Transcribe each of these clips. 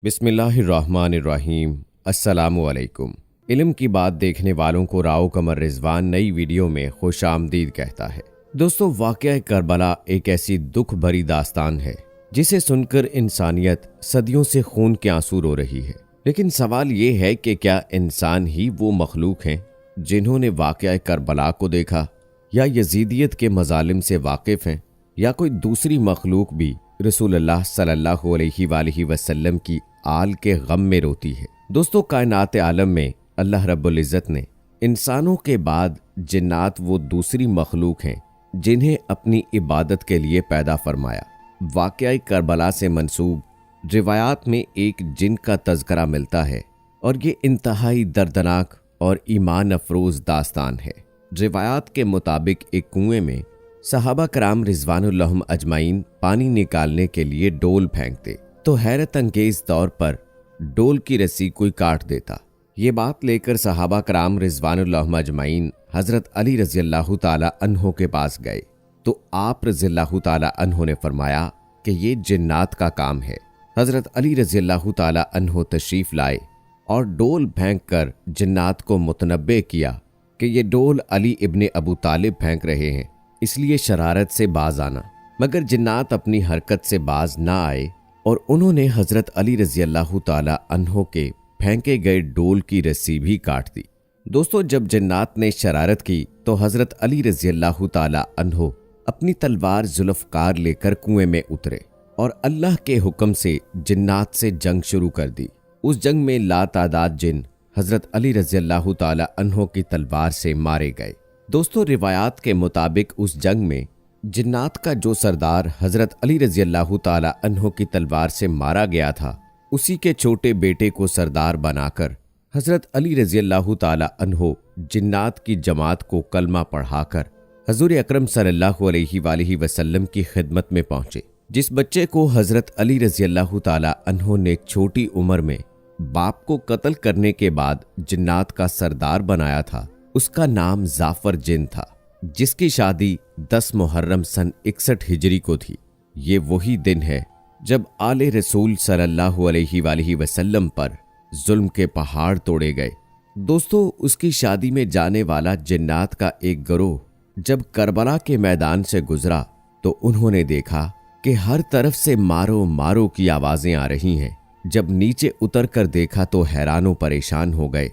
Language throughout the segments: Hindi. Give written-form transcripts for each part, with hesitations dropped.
बिस्मिल्लाहिर्रहमानिर्रहीम। अस्सलामुअलैकुम। इल्म की बात देखने वालों को राव कमर रिजवान नई वीडियो में खुश आमदीद कहता है। दोस्तों, वाक़या करबला एक ऐसी दुख भरी दास्तान है जिसे सुनकर इंसानियत सदियों से खून के आंसू रो रही है। लेकिन सवाल ये है कि क्या इंसान ही वो मखलूक हैं जिन्होंने वाक़या करबला को देखा, या यजीदियत के मजालिम से वाकिफ़ हैं, या कोई दूसरी मखलूक भी रसूलुल्लाह सल्लल्लाहु अलैहि वसल्लम की आल के गम में रोती है। दोस्तों, कायनात आलम में अल्लाह रब्बुल इज़्ज़त ने इंसानों के बाद जिन्नात वो दूसरी मखलूक हैं जिन्हें अपनी इबादत के लिए पैदा फरमाया। वाक़या करबला से मंसूब रिवायात में एक जिन का तज़करा मिलता है और ये इंतहाई दर्दनाक और ईमान अफरोज़ दास्तान है। रिवायात के मुताबिक एक कुएं में सहाबा कराम रिजवानुल्लाहुम अजमाइन पानी निकालने के लिए डोल फेंकते तो हैरत अंगेज तौर पर डोल की रस्सी कोई काट देता। ये बात लेकर सहाबा कराम रिजवानुल्लाहुम अजमाइन हजरत अली रज़ियल्लाहु ताला अन्हो के पास गए तो आप रज़ियल्लाहु ताला अन्हो ने फरमाया कि ये जिन्नात का काम है। हजरत अली रज़ियल्लाहु ताला अन्हो तशरीफ लाए और डोल फेंक कर जिन्नात को मुतनब्बे किया कि ये डोल अली इब्ने अबू तालिब फेंक रहे हैं, इसलिए शरारत से बाज आना। मगर जिन्नात अपनी हरकत से बाज ना आए और उन्होंने हजरत अली रज़ियल्लाहु ताला अन्हो के फेंके गए डोल की रस्सी भी काट दी। दोस्तों, जब जिन्नात ने शरारत की तो हजरत अली रज़ियल्लाहु ताला अन्हो अपनी तलवार जुल्फ़कार लेकर कुएं में उतरे और अल्लाह के हुक्म से जिन्नात से जंग शुरू कर दी। उस जंग में लातादाद जिन हजरत अली रज़ियल्लाहु ताला अन्हो की तलवार से मारे गए। दोस्तों, रिवायात के मुताबिक उस जंग में जिन्नात का जो सरदार हजरत अली रज़ियल्लाहु ताला अन्हो की तलवार से मारा गया था, उसी के छोटे बेटे को सरदार बनाकर हजरत अली रज़ियल्लाहु ताला अन्हो जिन्नात की जमात को कलमा पढ़ाकर हजूर अकरम सल्लल्लाहु अलैहि वसल्लम की खिदमत में पहुंचे। जिस बच्चे को हजरत अली रज़ियल्लाहु ताला अन्हो ने छोटी उम्र में बाप को कत्ल करने के बाद जिन्नात का सरदार बनाया था, उसका नाम जाफर जिन था, जिसकी शादी 10 मुहर्रम सन 61 हिजरी को थी। ये वही दिन है जब आले रसूल सल्लल्लाहु अलैहि वसल्लम पर जुल्म के पहाड़ तोड़े गए। दोस्तों, उसकी शादी में जाने वाला जिन्नात का एक गिरोह जब करबला के मैदान से गुजरा तो उन्होंने देखा कि हर तरफ से मारो मारो की आवाजें आ रही हैं। जब नीचे उतर कर देखा तो हैरानो परेशान हो गए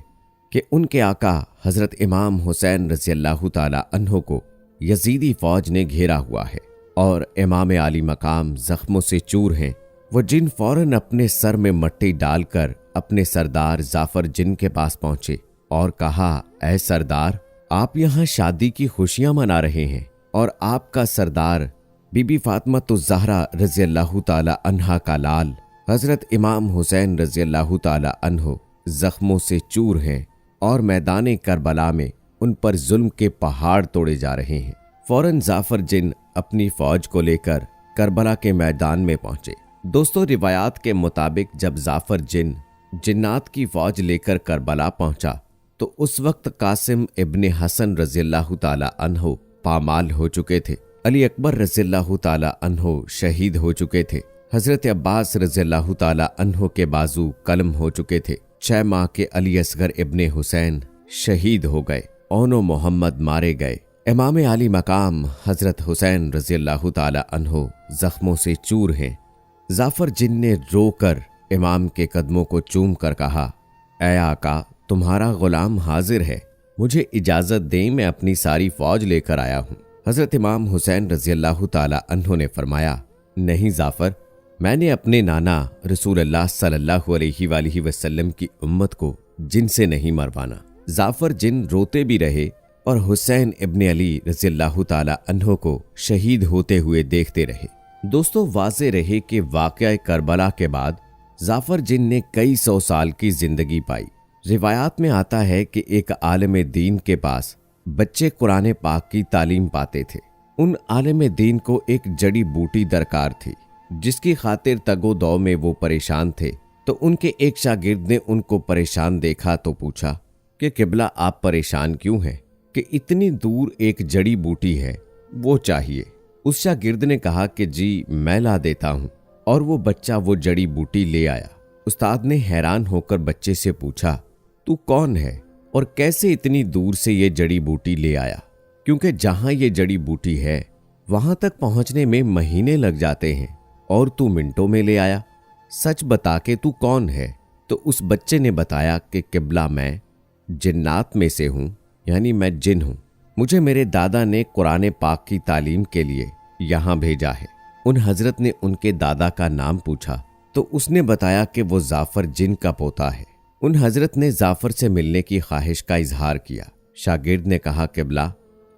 कि उनके आका हजरत इमाम हुसैन रज़ियल्लाहु ताला अन्हो को यजीदी फौज ने घेरा हुआ है और इमाम आली मकाम जख्मों से चूर हैं। वो जिन फौरन अपने सर में मट्टी डालकर अपने सरदार जाफर जिन के पास पहुंचे और कहा, ऐ सरदार, आप यहाँ शादी की खुशियां मना रहे हैं और आपका सरदार बीबी फातिमातुज़ ज़हरा रज़ियल्लाहु ताला अन्हा का लाल हजरत इमाम हुसैन रज़ियल्लाहु ताला अन्हो जख्मों से चूर हैं और मैदान करबला में उन पर जुल्म के पहाड़ तोड़े जा रहे हैं। फौरन जाफर जिन अपनी फौज को लेकर करबला के मैदान में पहुंचे। दोस्तों, रिवायात के मुताबिक जब जाफर जिन जिन्नात की फौज लेकर करबला पहुंचा तो उस वक्त कासिम इब्ने हसन रज़ियल्लाहु ताला अन्हो पामाल हो चुके थे। अली अकबर रज़ियल्लाहु ताला अन्हो शहीद हो चुके थे। हजरत अब्बास रज़ियल्लाहु ताला अन्हो के बाजू कलम हो चुके थे। 6 माह के अली असगर इब्ने हुसैन शहीद हो गए। ओनो मोहम्मद मारे गए। इमाम आली मकाम हजरत हुसैन रज़ियल्लाहु ताला अन्हो जख्मों से चूर हैं। जाफर जिन ने रोकर इमाम के कदमों को चूम कर कहा, ऐ आका, तुम्हारा गुलाम हाजिर है, मुझे इजाजत दें, मैं अपनी सारी फौज लेकर आया हूँ। हजरत इमाम हुसैन रज़ियल्लाहु ताला अन्हो ने फरमाया, नहीं जाफर, मैंने अपने नाना रसूलुल्लाह सल्लल्लाहु अलैहि वसल्लम की उम्मत को जिनसे नहीं मरवाना। जाफर जिन रोते भी रहे और हुसैन इब्ने अली रज़ियल्लाहु ताला अन्हो को शहीद होते हुए देखते रहे। दोस्तों, वाज़े रहे कि वाक़या करबला के बाद जाफर जिन ने कई 100 साल की जिंदगी पाई। रिवायात में आता है कि एक आलिम दीन के पास बच्चे कुरान पाक की तालीम पाते थे। उन आलिम दीन को एक जड़ी बूटी दरकार थी जिसकी खातिर तगो-दौ में वो परेशान थे। तो उनके एक शागिर्द ने उनको परेशान देखा तो पूछा कि किबला, आप परेशान क्यों हैं? कि इतनी दूर एक जड़ी बूटी है, वो चाहिए। उस शागिर्द ने कहा कि जी, मैं ला देता हूं। और वो बच्चा वो जड़ी बूटी ले आया। उस्ताद ने हैरान होकर बच्चे से पूछा, तू कौन है और कैसे इतनी दूर से ये जड़ी बूटी ले आया? क्योंकि जहां ये जड़ी बूटी है वहां तक पहुंचने में महीने लग जाते हैं और तू मिनटों में ले आया। सच बता के तू कौन है? तो उस बच्चे ने बताया कि किबला मैं जिन्नात में से हूं, यानी मैं जिन हूं। मुझे मेरे दादा ने कुरान पाक की तालीम के लिए यहां भेजा है। उन हजरत ने उनके दादा का नाम पूछा तो उसने बताया कि वो जाफर जिन का पोता है। उन हजरत ने जाफर से मिलने की ख्वाहिश का इजहार किया। शागिर्द ने कहा, किबला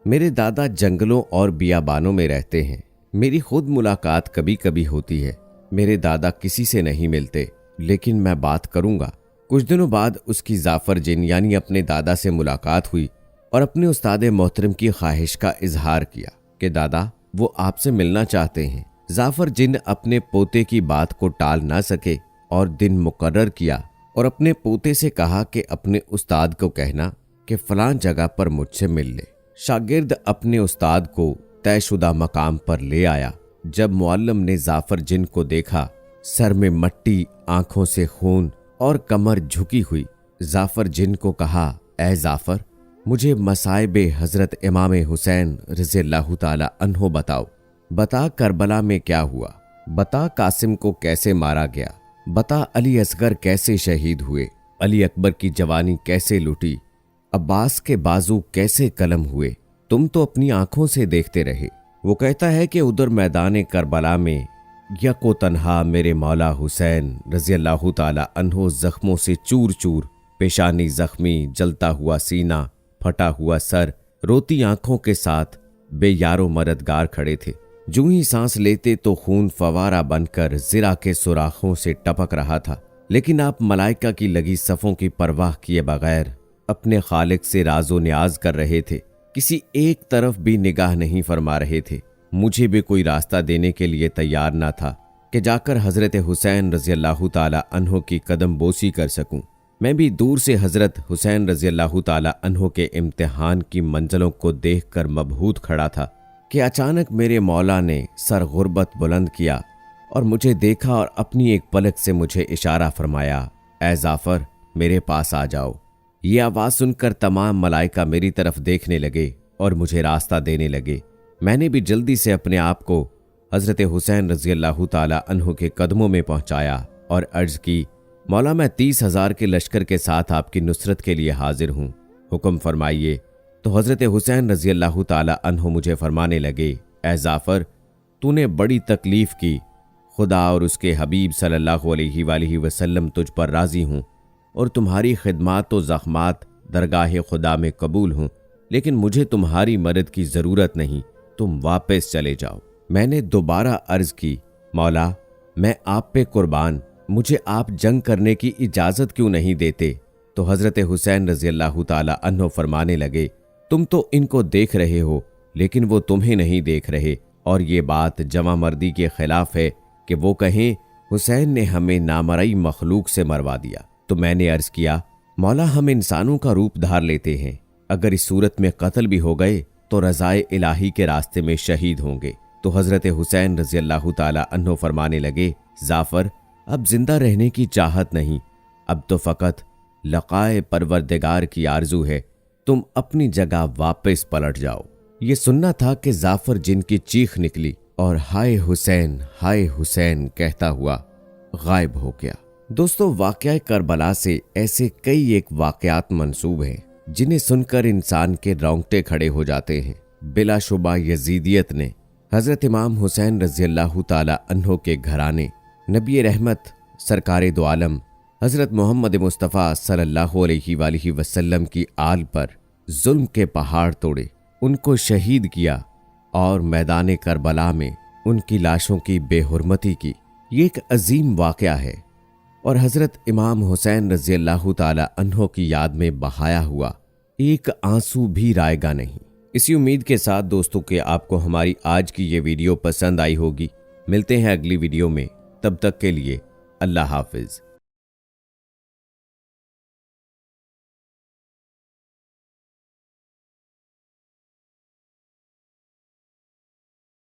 मेरे दादा जंगलों और बियाबानों में रहते हैं, मेरी खुद मुलाकात कभी कभी होती है। मेरे दादा किसी से नहीं मिलते, लेकिन मैं बात करूंगा। कुछ दिनों बाद उसकी जाफर जिन यानी अपने दादा से मुलाकात हुई और अपने उस्ताद मोहतरम की ख्वाहिश का इजहार किया कि दादा वो आपसे मिलना चाहते हैं। जाफर जिन अपने पोते की बात को टाल ना सके और दिन मुकर्रर किया और अपने पोते से कहा कि अपने उस्ताद को कहना कि फलां जगह पर मुझसे मिल ले। शागिर्द अपने उस्ताद को तयशुदा मकाम पर ले आया। जब मुअल्लिम ने जाफर जिन को देखा, सर में मट्टी, आंखों से खून और कमर झुकी हुई, जाफर जिन को कहा, ऐ जाफर मुझे मसाइबे हजरत इमाम हुसैन रज़ियल्लाहु ताला अन्हो बताओ। बता करबला में क्या हुआ, बता कासिम को कैसे मारा गया, बता अली असगर कैसे शहीद हुए, अली अकबर की जवानी कैसे लुटी, अब्बास के बाजू कैसे कलम हुए। तुम तो अपनी आंखों से देखते रहे। वो कहता है कि उधर मैदान करबला में यको तन्हा मेरे मौला हुसैन रज़ियल्लाहु ताला अन्हो जख्मों से चूर चूर, पेशानी जख्मी, जलता हुआ सीना, फटा हुआ सर, रोती आंखों के साथ बेयारो मददगार खड़े थे। जूं ही सांस लेते तो खून फवारा बनकर जिरा के सुराखों से टपक रहा था। लेकिन आप मलाइका की लगी सफ़ों की परवाह किए बगैर अपने खालिक से राजो न्याज कर रहे थे। किसी एक तरफ भी निगाह नहीं फरमा रहे थे। मुझे भी कोई रास्ता देने के लिए तैयार ना था कि जाकर हजरत हुसैन रज़ियल्लाहु ताला अन्हो की कदम बोसी कर सकूं। मैं भी दूर से हजरत हुसैन रज़ियल्लाहु ताला अन्हो के इम्तिहान की मंजिलों को देखकर मबहूत खड़ा था कि अचानक मेरे मौला ने सर गुर्बत बुलंद किया और मुझे देखा और अपनी एक पलक से मुझे इशारा फरमाया, ऐ जाफर मेरे पास आ जाओ। ये आवाज़ सुनकर तमाम मलाइका मेरी तरफ देखने लगे और मुझे रास्ता देने लगे। मैंने भी जल्दी से अपने आप को हजरत हुसैन रज़ियल्लाहु ताला अन्हु के कदमों में पहुंचाया और अर्ज की, मौला मैं 30,000 के लश्कर के साथ आपकी नुसरत के लिए हाजिर हूँ, हुक्म फरमाइए। तो हजरत हुसैन रज़ियल्लाहु ताला अन्हु मुझे फरमाने लगे, ऐ जाफर तूने बड़ी तकलीफ की, खुदा और उसके हबीब सल्लल्लाहु अलैहि वसल्लम तुझ पर राजी हूँ और तुम्हारी खिदमात व ज़ख्मात दरगाह खुदा में कबूल हूँ, लेकिन मुझे तुम्हारी मदद की ज़रूरत नहीं, तुम वापस चले जाओ। मैंने दोबारा अर्ज की, मौला मैं आप पे कुर्बान, मुझे आप जंग करने की इजाज़त क्यों नहीं देते? तो हजरत हुसैन रज़ियल्लाहु ताला अन्हो फरमाने लगे, तुम तो इनको देख रहे हो लेकिन वो तुम्हें नहीं देख रहे, और ये बात जमा मर्दी के खिलाफ है कि वो कहें हुसैन ने हमें नामरई मखलूक से मरवा दिया। तो मैंने अर्ज किया, मौला हम इंसानों का रूप धार लेते हैं, अगर इस सूरत में कत्ल भी हो गए तो रज़ाए इलाही के रास्ते में शहीद होंगे। तो हजरत हुसैन रज़ियल्लाहु ताला अन्हो फरमाने लगे, जाफर अब जिंदा रहने की चाहत नहीं, अब तो फ़कत लक़ाए परवरदिगार की आरजू है, तुम अपनी जगह वापस पलट जाओ। ये सुनना था कि जाफर जिनकी चीख निकली और हाय हुसैन कहता हुआ गायब हो गया। दोस्तों, वाक़या करबला से ऐसे कई एक वाक़यात मंसूब हैं जिन्हें सुनकर इंसान के रोंगटे खड़े हो जाते हैं। बिलाशुबा यजीदियत ने हजरत इमाम हुसैन रज़ियल्लाहु ताला अन्हो के घराने, नबी रहमत सरकारे दो आलम हजरत मोहम्मद मुस्तफ़ा सल्लल्लाहु अलैहि वसल्लम की आल पर जुल्म के पहाड़ तोड़े, उनको शहीद किया और मैदान करबला में उनकी लाशों की बेहुरमती की। ये एक अजीम वाक़या है और हजरत इमाम हुसैन रज़ियल्लाहु ताला अन्हो की याद में बहाया हुआ एक आंसू भी रायगा नहीं। इसी उम्मीद के साथ दोस्तों कि आपको हमारी आज की ये वीडियो पसंद आई होगी। मिलते हैं अगली वीडियो में, तब तक के लिए अल्लाह हाफिज।